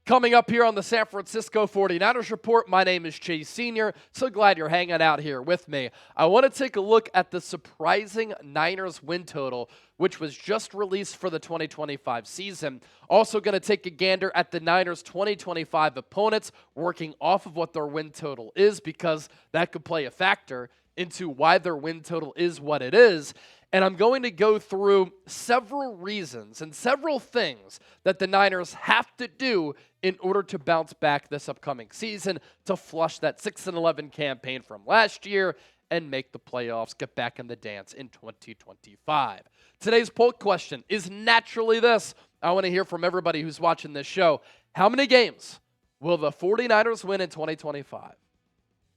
Coming up here on the San Francisco 49ers Report, my name is Chase Sr. So glad you're hanging out here with me. I want to take a look at the surprising Niners win total, which was just released for the 2025 season. Also going to take a gander at the Niners' 2025 opponents, working off of what their win total is, because that could play a factor into why their win total is what it is. And I'm going to go through several reasons and several things that the Niners have to do in order to bounce back this upcoming season, to flush that 6-11 campaign from last year and make the playoffs, get back in the dance in 2025. Today's poll question is naturally this. I want to hear from everybody who's watching this show. How many games will the 49ers win in 2025?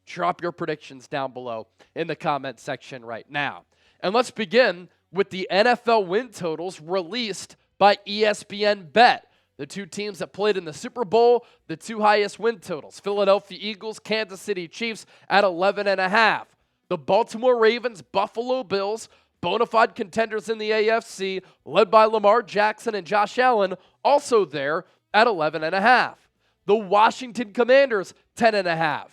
Drop your predictions down below in the comment section right now. And let's begin with the NFL win totals released by ESPN Bet. The two teams that played in the Super Bowl, the two highest win totals. Philadelphia Eagles, Kansas City Chiefs at 11.5. The Baltimore Ravens, Buffalo Bills, bona fide contenders in the AFC, led by Lamar Jackson and Josh Allen, also there at 11.5. The Washington Commanders, 10.5.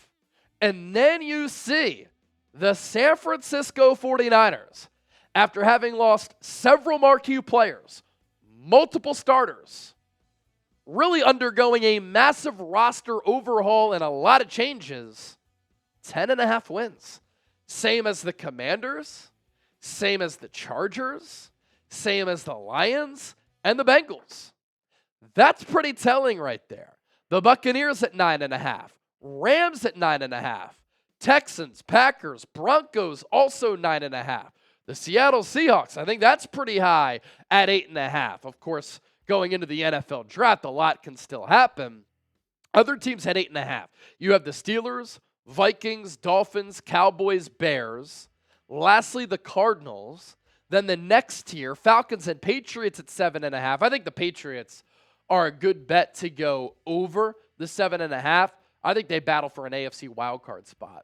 And then you see the San Francisco 49ers, after having lost several marquee players, multiple starters, really undergoing a massive roster overhaul and a lot of changes, 10.5 wins. Same as the Commanders, same as the Chargers, same as the Lions and the Bengals. That's pretty telling right there. The Buccaneers at 9.5, Rams at 9.5, Texans, Packers, Broncos also 9.5. The Seattle Seahawks, I think that's pretty high at 8.5. Of course, going into the NFL draft, a lot can still happen. Other teams had 8.5. You have the Steelers, Vikings, Dolphins, Cowboys, Bears. Lastly, the Cardinals. Then the next tier, Falcons and Patriots at 7.5. I think the Patriots are a good bet to go over the 7.5. I think they battle for an AFC wildcard spot.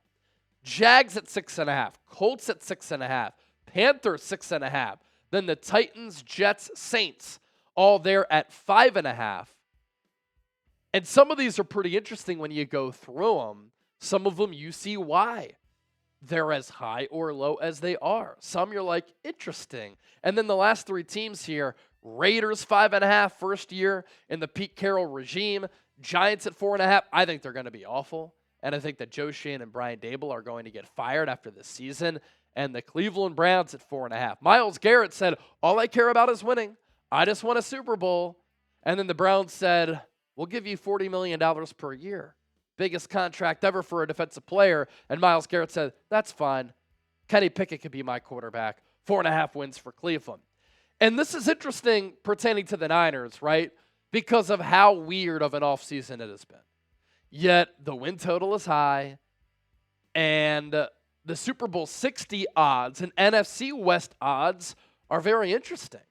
Jags at 6.5. Colts at 6.5. Panthers 6.5. Then the Titans, Jets, Saints, all there at 5.5. And some of these are pretty interesting when you go through them. Some of them you see why they're as high or low as they are. Some you're like, interesting. And then the last three teams here, Raiders 5.5, first year in the Pete Carroll regime. Giants at 4.5. I think they're going to be awful. And I think that Joe Schoen and Brian Daboll are going to get fired after this season. And the Cleveland Browns at 4.5. Myles Garrett said, all I care about is winning. I just want a Super Bowl. And then the Browns said, we'll give you $40 million per year. Biggest contract ever for a defensive player. And Myles Garrett said, that's fine. Kenny Pickett could be my quarterback. 4.5 wins for Cleveland. And this is interesting pertaining to the Niners, right? Because of how weird of an offseason it has been. Yet the win total is high, and the Super Bowl 60 odds and NFC West odds are very interesting.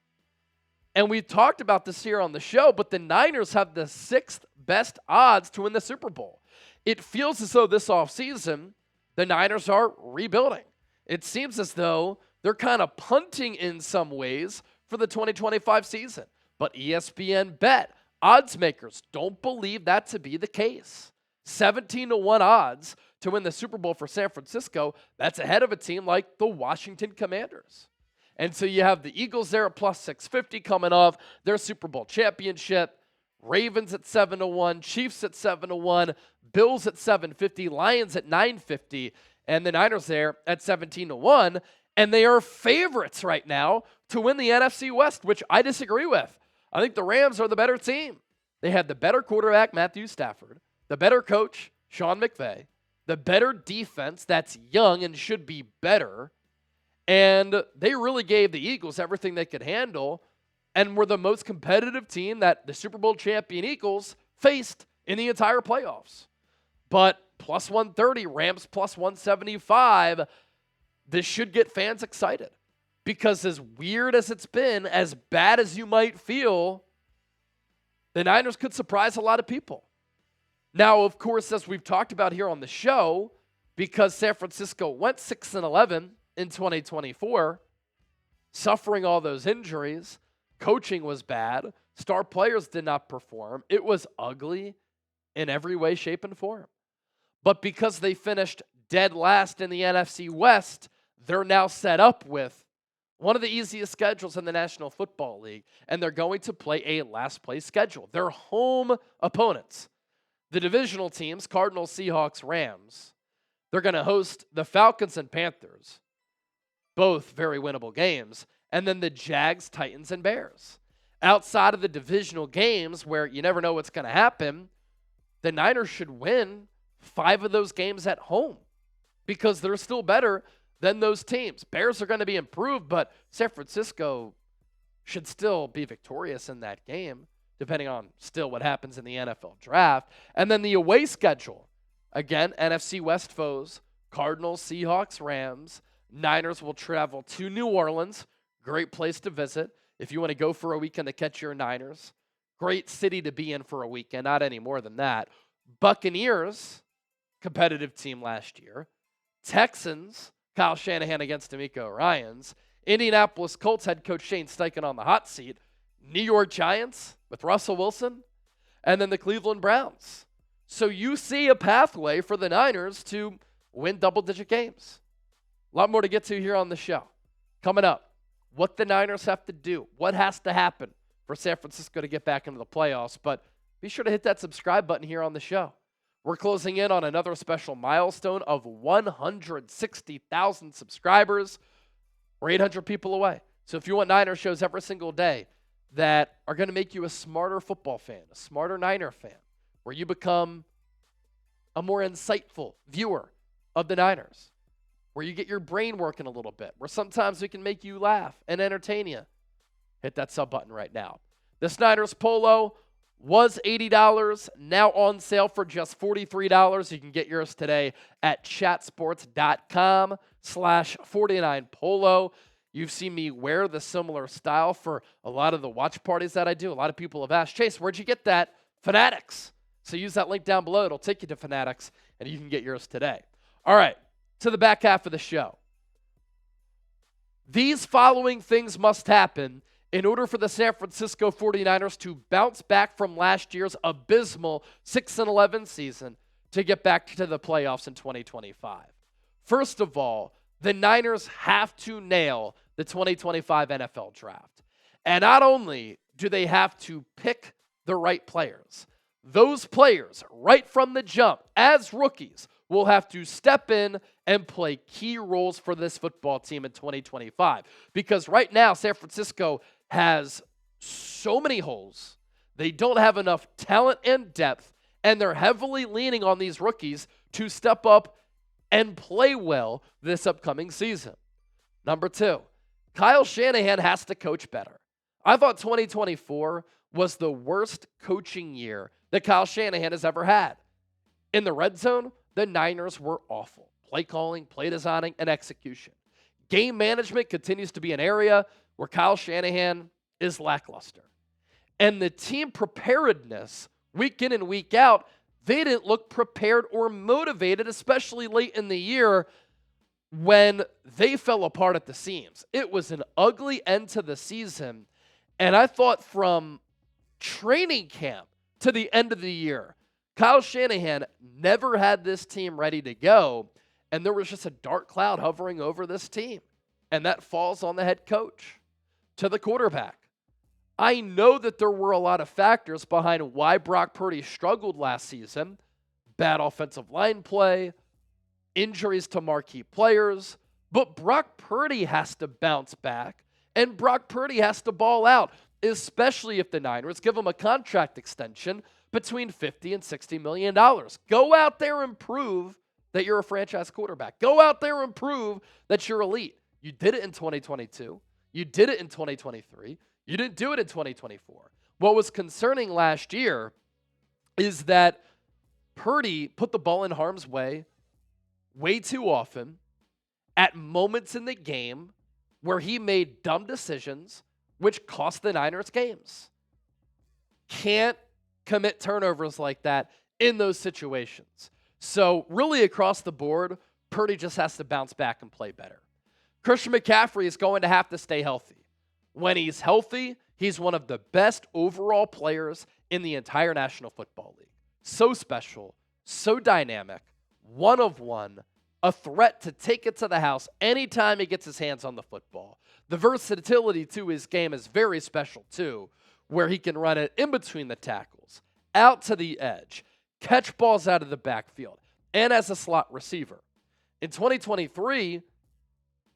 And we talked about this here on the show, but the Niners have the 6th best odds to win the Super Bowl. It feels as though this offseason, the Niners are rebuilding. It seems as though they're kind of punting in some ways for the 2025 season. But ESPN Bet, odds makers don't believe that to be the case. 17-1 odds to win the Super Bowl for San Francisco. That's ahead of a team like the Washington Commanders. And so you have the Eagles there at plus 650 coming off their Super Bowl championship. Ravens at 7-1, Chiefs at 7-1, Bills at 750, Lions at 950, and the Niners there at 17-1. And they are favorites right now to win the NFC West, which I disagree with. I think the Rams are the better team. They have the better quarterback, Matthew Stafford, the better coach, Sean McVay, the better defense that's young and should be better. And they really gave the Eagles everything they could handle and were the most competitive team that the Super Bowl champion Eagles faced in the entire playoffs. But plus 130, Rams plus 175, this should get fans excited. Because as weird as it's been, as bad as you might feel, the Niners could surprise a lot of people. Now, of course, as we've talked about here on the show, because San Francisco went 6-11 in 2024, suffering all those injuries, coaching was bad, Star players did not perform. It was ugly in every way, shape, and form. But because they finished dead last in the NFC West, they're now set up with one of the easiest schedules in the National Football League, and they're going to play a last-place schedule. Their home opponents, the divisional teams, Cardinals, Seahawks, Rams, they're going to host the Falcons and Panthers, both very winnable games, and then the Jags, Titans, and Bears. Outside of the divisional games where you never know what's going to happen, the Niners should win 5 of those games at home because they're still better than those teams. Bears are going to be improved, but San Francisco should still be victorious in that game, depending on still what happens in the NFL draft. And then the away schedule. Again, NFC West foes, Cardinals, Seahawks, Rams. Niners will travel to New Orleans. Great place to visit if you want to go for a weekend to catch your Niners. Great city to be in for a weekend, not any more than that. Buccaneers, competitive team last year. Texans, Kyle Shanahan against D'Amico Ryans. Indianapolis Colts head coach Shane Steichen on the hot seat. New York Giants with Russell Wilson. And then the Cleveland Browns. So you see a pathway for the Niners to win double-digit games. A lot more to get to here on the show. Coming up, what the Niners have to do. What has to happen for San Francisco to get back into the playoffs. But be sure to hit that subscribe button here on the show. We're closing in on another special milestone of 160,000 subscribers. We're 800 people away. So if you want Niner shows every single day that are going to make you a smarter football fan, a smarter Niner fan, where you become a more insightful viewer of the Niners, where you get your brain working a little bit, where sometimes we can make you laugh and entertain you, hit that sub button right now. This Niners polo was $80, now on sale for just $43. You can get yours today at chatsports.com/49polo. You've seen me wear the similar style for a lot of the watch parties that I do. A lot of people have asked, Chase, where'd you get that? Fanatics. So use that link down below. It'll take you to Fanatics, and you can get yours today. All right, to the back half of the show. These following things must happen in order for the San Francisco 49ers to bounce back from last year's abysmal 6-11 season to get back to the playoffs in 2025. First of all, the Niners have to nail the 2025 NFL draft. And not only do they have to pick the right players, those players, right from the jump, as rookies, will have to step in and play key roles for this football team in 2025. Because right now, San Francisco has so many holes. They don't have enough talent and depth, and they're heavily leaning on these rookies to step up and play well this upcoming season. Number 2, Kyle Shanahan has to coach better. I thought 2024 was the worst coaching year that Kyle Shanahan has ever had. In the red zone, the Niners were awful. Play calling, play designing, and execution. Game management continues to be an area where Kyle Shanahan is lackluster. And the team preparedness, week in and week out, they didn't look prepared or motivated, especially late in the year when they fell apart at the seams. It was an ugly end to the season. And I thought from training camp to the end of the year, Kyle Shanahan never had this team ready to go, and there was just a dark cloud hovering over this team, and that falls on the head coach. To the quarterback, I know that there were a lot of factors behind why Brock Purdy struggled last season. Bad offensive line play, injuries to marquee players, but Brock Purdy has to bounce back, and Brock Purdy has to ball out, especially if the Niners give him a contract extension between $50 and $60 million. Go out there and prove that you're a franchise quarterback. Go out there and prove that you're elite. You did it in 2022. You did it in 2023. You didn't do it in 2024. What was concerning last year is that Purdy put the ball in harm's way too often at moments in the game where he made dumb decisions which cost the Niners games. Can't commit turnovers like that in those situations. So really across the board, Purdy just has to bounce back and play better. Christian McCaffrey is going to have to stay healthy. When he's healthy, He's one of the best overall players in the entire National Football League. So special, so dynamic, one of one, a threat to take it to the house anytime he gets his hands on the football. The versatility to his game is very special too, where he can run it in between the tackles, out to the edge, catch balls out of the backfield, and as a slot receiver. In 2023,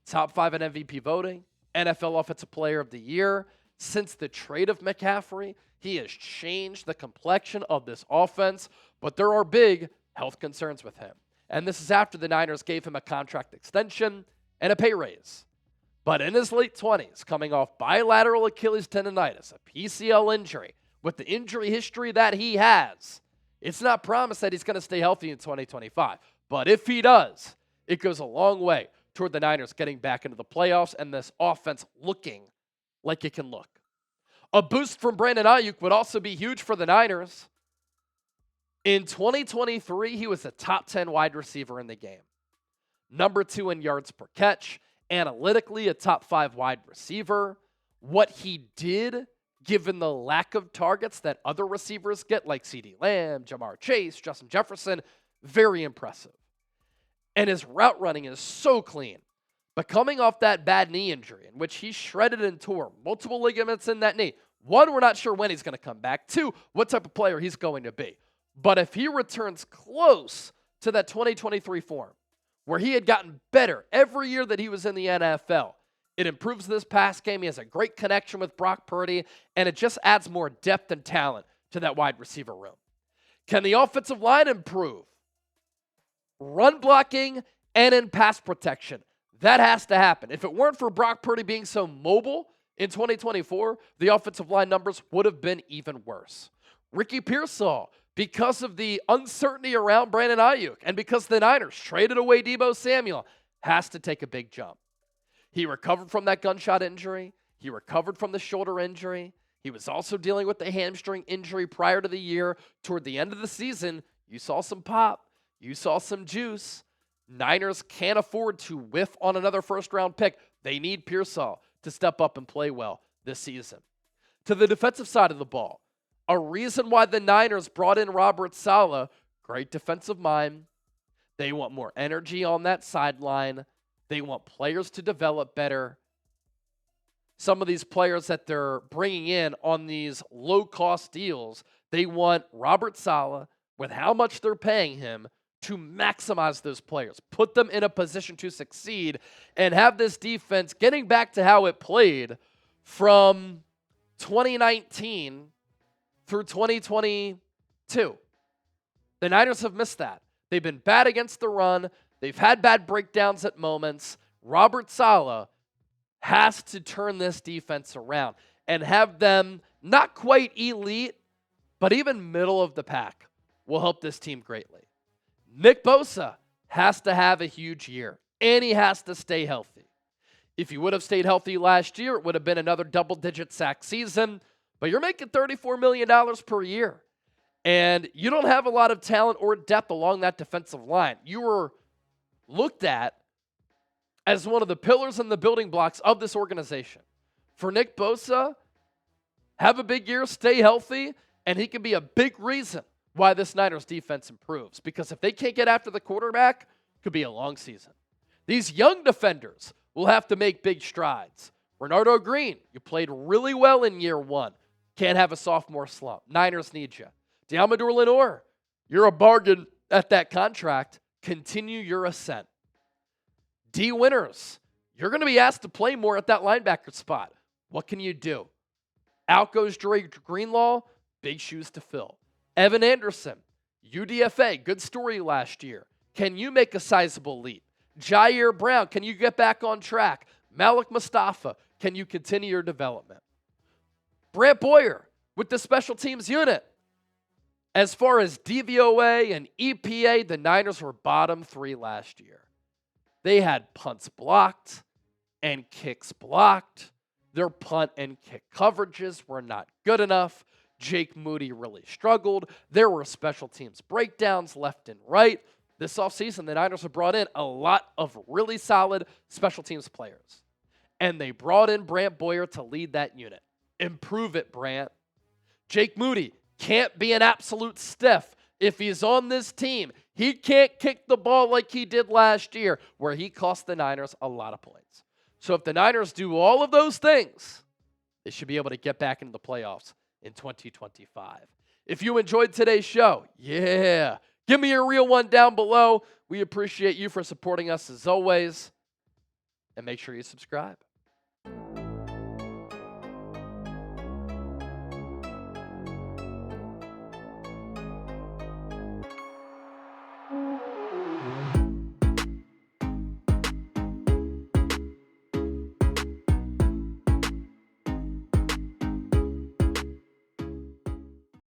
top 5 in MVP voting, NFL Offensive Player of the Year. Since the trade of McCaffrey, he has changed the complexion of this offense, but there are big health concerns with him. And this is after the Niners gave him a contract extension and a pay raise. But in his late 20s, coming off bilateral Achilles tendonitis, a PCL injury, with the injury history that he has, it's not promised that he's going to stay healthy in 2025. But if he does, it goes a long way toward the Niners getting back into the playoffs and this offense looking like it can look. A boost from Brandon Ayuk would also be huge for the Niners. In 2023, he was a top 10 wide receiver in the game. Number 2 in yards per catch, analytically a top 5 wide receiver. What he did, given the lack of targets that other receivers get, like CeeDee Lamb, Jamar Chase, Justin Jefferson, very impressive. And his route running is so clean. But coming off that bad knee injury, in which he shredded and tore multiple ligaments in that knee, 1, we're not sure when he's going to come back. 2, what type of player he's going to be. But if he returns close to that 2023 form, where he had gotten better every year that he was in the NFL, it improves this pass game. He has a great connection with Brock Purdy, and it just adds more depth and talent to that wide receiver room. Can the offensive line improve? Run blocking and in pass protection. That has to happen. If it weren't for Brock Purdy being so mobile in 2024, the offensive line numbers would have been even worse. Ricky Pearsall, because of the uncertainty around Brandon Ayuk and because the Niners traded away Deebo Samuel, has to take a big jump. He recovered from that gunshot injury. He recovered from the shoulder injury. He was also dealing with the hamstring injury prior to the year. Toward the end of the season, you saw some pop. You saw some juice. Niners can't afford to whiff on another first-round pick. They need Pearsall to step up and play well this season. To the defensive side of the ball, a reason why the Niners brought in Robert Saleh, great defensive mind. They want more energy on that sideline. They want players to develop better. Some of these players that they're bringing in on these low-cost deals, they want Robert Saleh, with how much they're paying him, to maximize those players, put them in a position to succeed, and have this defense getting back to how it played from 2019 through 2022. The Niners have missed that. They've been bad against the run. They've had bad breakdowns at moments. Robert Saleh has to turn this defense around and have them not quite elite, but even middle of the pack will help this team greatly. Nick Bosa has to have a huge year, and he has to stay healthy. If he would have stayed healthy last year, it would have been another double-digit sack season, but you're making $34 million per year, and you don't have a lot of talent or depth along that defensive line. You were looked at as one of the pillars and the building blocks of this organization. For Nick Bosa, have a big year, stay healthy, and he can be a big reason why this Niners defense improves. Because if they can't get after the quarterback, it could be a long season. These young defenders will have to make big strides. Bernardo Green, you played really well in year 1. Can't have a sophomore slump. Niners need you. Deommodore Lenoir, you're a bargain at that contract. Continue your ascent. D. Winters, you're going to be asked to play more at that linebacker spot. What can you do? Out goes Dre Greenlaw, big shoes to fill. Evan Anderson, UDFA, good story last year. Can you make a sizable leap? Jair Brown, can you get back on track? Malik Mustafa, can you continue your development? Brant Boyer with the special teams unit. As far as DVOA and EPA, the Niners were bottom 3 last year. They had punts blocked and kicks blocked. Their punt and kick coverages were not good enough. Jake Moody really struggled. There were special teams breakdowns left and right. This offseason, the Niners have brought in a lot of really solid special teams players. And they brought in Brant Boyer to lead that unit. Improve it, Brant. Jake Moody can't be an absolute stiff. If he's on this team, he can't kick the ball like he did last year, where he cost the Niners a lot of points. So if the Niners do all of those things, they should be able to get back into the playoffs in 2025. If you enjoyed today's show, give me a real one down below. We appreciate you for supporting us as always. And make sure you subscribe.